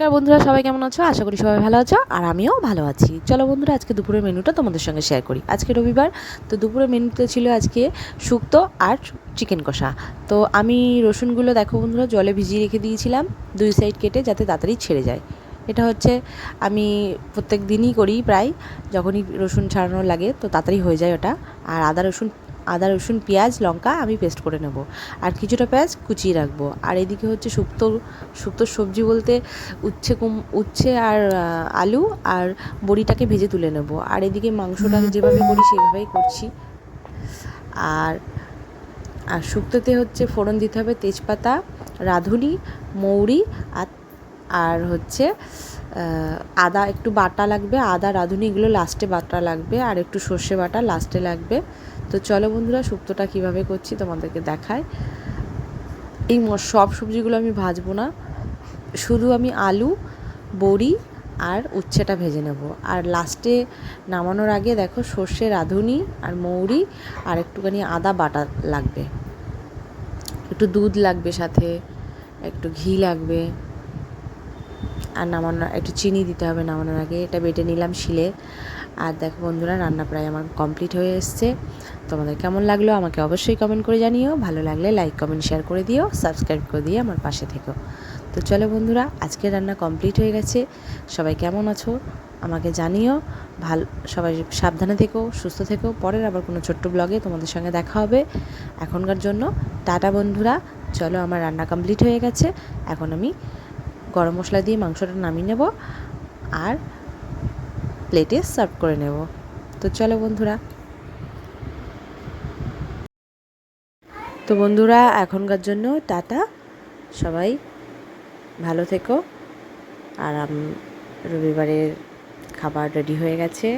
নমস্কার বন্ধুরা, সবাই কেমন আছো? আশা করি সবাই ভালো আছো, আর আমিও ভালো আছি। চলো বন্ধুরা, আজকে দুপুরের মেনুটা তোমাদের সঙ্গে শেয়ার করি। আজকে রবিবার, তো দুপুরের মেনুতে ছিল আজকে শুক্তো আর চিকেন কষা। তো আমি রসুনগুলো দেখো বন্ধুরা জলে ভিজিয়ে রেখে দিয়েছিলাম, দুই সাইড কেটে, যাতে তাড়াতাড়ি ছেড়ে যায়। এটা হচ্ছে আমি প্রত্যেক দিনই করি প্রায়, যখনই রসুন ছাড়ানো লাগে তো তাড়াতাড়ি হয়ে যায় ওটা। আর আদা রসুন পেঁয়াজ লঙ্কা আমি পেস্ট করে নেব, আর কিছুটা পেঁয়াজ কুচিয়ে রাখবো। আর এদিকে হচ্ছে শুক্তোর সবজি বলতে উচ্ছে আর আলু আর বড়িটাকে ভেজে তুলে নেব। আর এদিকে মাংসটা যেভাবে করি সেভাবেই করছি। আর আর শুক্তোতে হচ্ছে ফোড়ন দিতে হবে তেজপাতা, রাঁধুনি, মৌরি আর হচ্ছে আদা একটু বাটা লাগবে, আদা রাঁধুনি এগুলো লাস্টে বাটা লাগবে, আর একটু সর্ষে বাটা লাস্টে লাগবে। তো চলো বন্ধুরা, শুক্তোটা কীভাবে করছি তোমাদেরকে দেখায়। এই সব সবজিগুলো আমি ভাজবো না, শুধু আমি আলু, বড়ি আর উচ্ছেটা ভেজে নেব। আর লাস্টে নামানোর আগে দেখো সর্ষে, রাঁধুনি আর মৌরি আর একটুখানি আদা বাটা লাগবে, একটু দুধ লাগবে, সাথে একটু ঘি লাগবে, আর একটু চিনি দিতে হবে নামানোর আগে। এটা বেটে নিলাম শিলে। আর দেখো বন্ধুরা, রান্না প্রায় আমার কমপ্লিট হয়ে এসছে। তোমাদের কেমন লাগলো আমাকে অবশ্যই কমেন্ট করে জানিও। ভালো লাগলে লাইক কমেন্ট শেয়ার করে দিও, সাবস্ক্রাইব করে দিয়ে আমার পাশে থেকো। তো চলো বন্ধুরা, আজকের রান্না কমপ্লিট হয়ে গেছে। সবাই কেমন আছো আমাকে জানিও। সবাই সাবধানে থেকো, সুস্থ থেকো। পরের আবার কোনো ছোট্ট ব্লগে তোমাদের সঙ্গে দেখা হবে। এখনকার জন্য টাটা বন্ধুরা। চলো, আমার রান্না কমপ্লিট হয়ে গেছে। এখন আমি গরম মশলা দিয়ে মাংসটা নামিয়ে নেব আর প্লেটে সার্ভ করে নেব। তো চলো বন্ধুরা। তো বন্ধুরা, এখনকার জন্য টাটা। সবাই ভালো থেকো। আর রবিবারের খাবার রেডি হয়ে গেছে,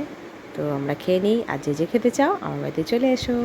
তো আমরা খেয়ে নিই। আর যে যে খেতে চাও আমার বাড়িতে চলে এসো।